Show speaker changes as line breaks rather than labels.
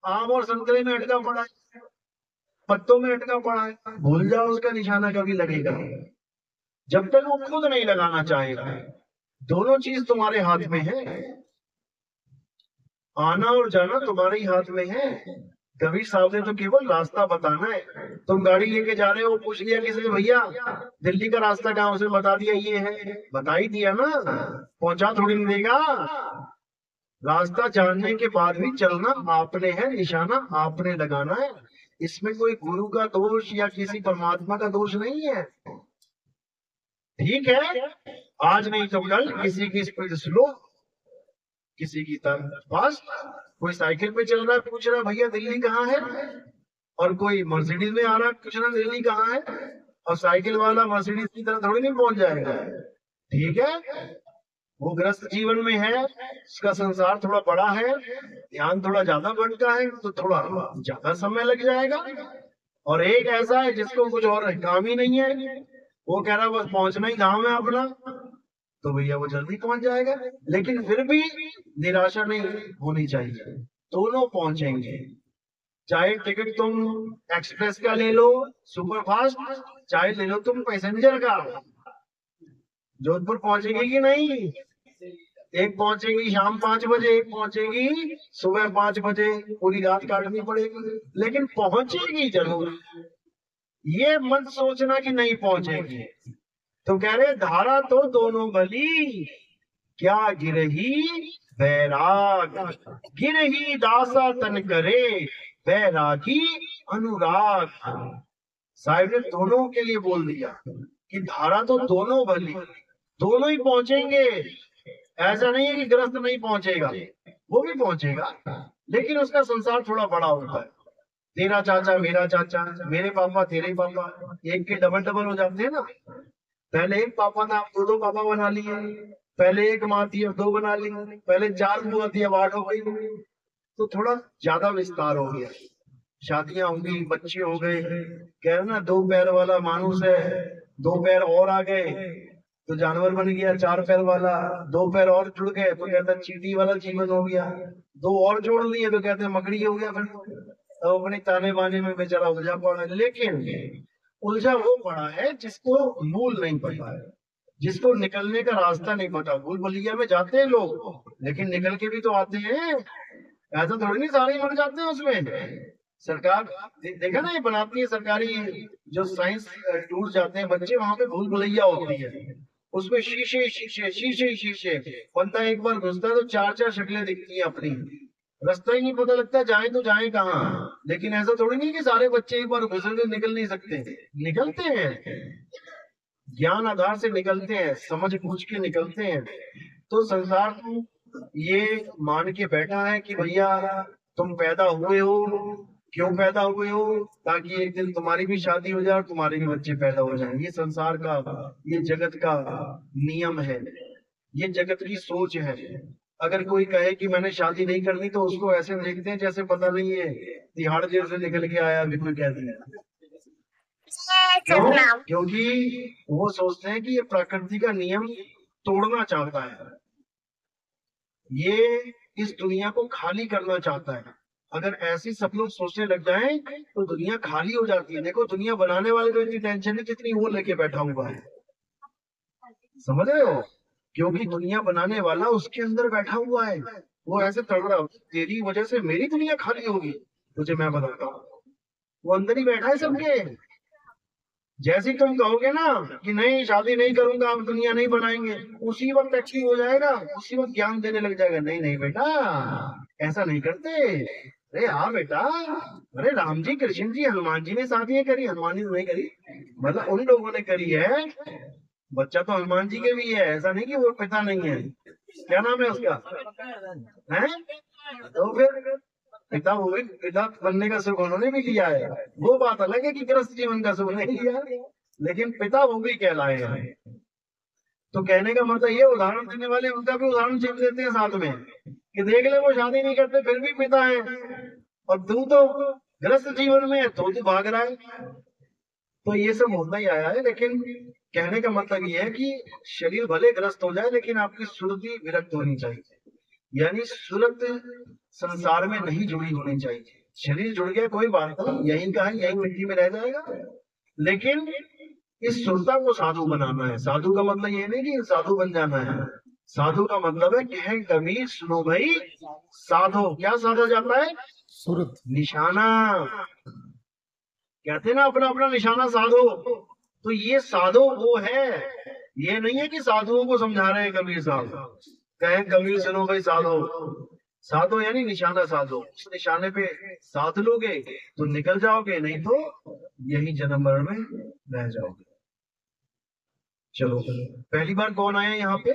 आम और संतरे में अटका पड़ा है, पत्तों में अटका पड़ा है, भूल जाओ उसका निशाना कभी लगेगा। जब तक वो खुद नहीं लगाना चाहेगा। दोनों चीज तुम्हारे हाथ में है, आना और जाना तुम्हारे ही हाथ में है। कबीर साहब ने तो केवल रास्ता बताना है। तुम गाड़ी लेके जा रहे हो, पूछ लिया किसी ने, भैया दिल्ली का रास्ता कहाँ, उसने बता दिया ये है, बता ही दिया ना, पहुंचा थोड़ी नहीं देगा। रास्ता जानने के बाद भी चलना आपने है, निशाना आपने लगाना है। इसमें कोई गुरु का दोष या किसी परमात्मा का दोष नहीं है। ठीक है, आज नहीं तो कल किसी की स्पीड स्लो, किसी की फास्ट। कोई साइकिल पे चल रहा है, पूछ रहा भैया दिल्ली कहाँ है, और कोई मर्सिडीज में आ रहा है, पूछ रहा दिल्ली कहाँ है। और साइकिल वाला मर्सिडीज की तरह थोड़ी नहीं पहुंच जाएगा। ठीक है, वो ग्रस्त जीवन में है, उसका संसार थोड़ा बड़ा है, ध्यान थोड़ा ज्यादा बढ़ता है, तो थोड़ा ज्यादा समय लग जाएगा। और एक ऐसा है जिसको कुछ और काम ही नहीं है, वो कह रहा है बस पहुंचना ही धाम है अपना, तो भैया वो जल्दी पहुंच जाएगा। लेकिन फिर भी निराशा नहीं होनी चाहिए, दोनों पहुंचेंगे। चाहे टिकट तुम एक्सप्रेस का ले लो, सुपर फास्ट, चाहे ले लो तुम पैसेंजर का। जोधपुर पहुंचेगी कि नहीं? एक पहुंचेगी शाम 5 बजे, एक पहुंचेगी सुबह 5 बजे, पूरी रात काटनी पड़ेगी, लेकिन पहुंचेगी जरूर। ये मत सोचना कि नहीं पहुंचेगी। तो कह रहे धारा तो दोनों भली, क्या गिरही बैराग, गिरही दासा तन करे, बैरागी अनुराग। साहिब ने दोनों के लिए बोल दिया कि धारा तो दोनों भली, दोनों ही पहुंचेंगे। ऐसा नहीं है कि ग्रस्त नहीं पहुंचेगा, वो भी पहुंचेगा, लेकिन उसका संसार थोड़ा बड़ा होता है। तेरा चाचा मेरा चाचा, मेरे पापा तेरे पापा, एक के डबल डबल हो जाते हैं ना। पहले एक पापा था, अब दो दो पापा बना लिए। पहले एक माँ थी, अब दो बना ली। पहले 4 बुआ थी, अब 8 हो गई। तो थोड़ा ज्यादा विस्तार हो गया, शादियां होंगी, बच्चे हो गए। कह रहे ना 2 पैर वाला मानुस है, 2 पैर और आ गए तो जानवर बन गया 4 पैर वाला। 2 पैर और जुड़ गए तो कहते हैं चींटी वाला जीवन हो गया। 2 और जोड़ लिए तो कहते हैं मकड़ी हो गया। फिर तो अपने ताने बाने में बेचारा उलझा पड़ा है। लेकिन उलझा वो पड़ा है जिसको मूल नहीं पता है, जिसको निकलने का रास्ता नहीं पता। भूल भुलैया में जाते हैं लोग, लेकिन निकल के भी तो आते हैं। ऐसा थोड़ी नहीं सारे ही मर जाते हैं उसमें। सरकार देखा ना, ये बनाती है सरकारी जो साइंस टूर जाते हैं बच्चे, वहां पे भूल भुलैया होती है। उसमें शीशे शीशे शीशे शीशे, बंदा एक बार घुसता है तो 4 4 शक्लें दिखती हैं अपनी, रास्ता ही नहीं पता लगता जाए तो जाए कहाँ। लेकिन ऐसा थोड़ी नहीं कि सारे बच्चे एक बार घुसे तो निकल नहीं सकते, निकलते हैं, ज्ञान आधार से निकलते हैं, समझ बूझ के निकलते हैं। तो संसार तो ये मान के बैठा है कि भैया तुम पैदा हुए हो, क्यों पैदा हुए हो, ताकि एक दिन तुम्हारी भी शादी हो जाए और तुम्हारे भी बच्चे पैदा हो जाए। ये संसार का, ये जगत का नियम है, ये जगत की सोच है। अगर कोई कहे कि मैंने शादी नहीं करनी तो उसको ऐसे देखते हैं जैसे पता नहीं है तिहाड़ जेल से निकल के आया, अभी कोई कह दिया। क्यों? क्योंकि वो सोचते हैं कि ये प्रकृति का नियम तोड़ना चाहता है, ये इस दुनिया को खाली करना चाहता है। अगर ऐसे सब लोग सोचने लग जाएं तो दुनिया खाली हो जाती है। देखो दुनिया बनाने वाले को इतनी टेंशन है जितनी वो लेके बैठा हुआ है, समझ रहे हो? क्योंकि दुनिया बनाने वाला उसके अंदर बैठा हुआ है। वो ऐसे तड़ रहा, तेरी वजह से मेरी दुनिया खाली होगी, तुझे मैं बताता हूँ। वो अंदर ही बैठा है सबके। जैसे ही तुम कहोगे ना कि नहीं शादी नहीं करूंगा, हम दुनिया नहीं बनाएंगे, उसी वक्त एक्टिव हो जाएगा, उसी वक्त ज्ञान देने लग जाएगा। नहीं नहीं बेटा, ऐसा नहीं करते। अरे हाँ बेटा, अरे राम जी, कृष्ण जी, हनुमान जी ने शादियां करी, हनुमान जी ने नहीं करी, मतलब उन लोगों ने करी है। बच्चा तो हनुमान जी के भी है, ऐसा नहीं कि वो पिता नहीं है। क्या नाम है उसका? है तो फिर पिता, वो भी पिता बनने का सुख उन्होंने भी लिया है। वो बात अलग है कि गृहस्थ जीवन का सुख नहीं लिया, लेकिन पिता वो भी कहलाए हैं। तो कहने का मतलब ये, उदाहरण देने वाले उनका भी उदाहरण चिप देते हैं साथ में कि देख ले वो शादी नहीं करते फिर भी पिता है, और तू तो गृहस्थ जीवन में है तो तू भाग रहा है। तो ये सब होता ही आया है। लेकिन कहने का मतलब ये है कि शरीर भले ग्रस्त हो जाए लेकिन आपकी सुरति विरक्त होनी चाहिए। यानी सूरत संसार में नहीं जुड़ी होनी चाहिए। शरीर जुड़ गया कोई बात नहीं, यहीं का है, यहीं मिट्टी में रह जाएगा, लेकिन इस सुरता को साधु बनाना है। साधु का मतलब ये नहीं कि साधु बन जाना है, साधु का मतलब है कि है कबीर सुनो भाई, साधो क्या साधा जाता है?
सूरत
निशाना। कहते हैं ना अपना अपना निशाना साधो, तो ये साधो वो है। ये नहीं है कि साधुओं को समझा रहे हैं कबीर साहब, कहें कबीर सुनो भाई साधो। साधो यानी निशाना साधो, उस निशाने पे साध लोगे तो निकल जाओगे, नहीं तो यही जन्म मरण में रह जाओगे। चलो, पहली बार कौन आया यहाँ पे?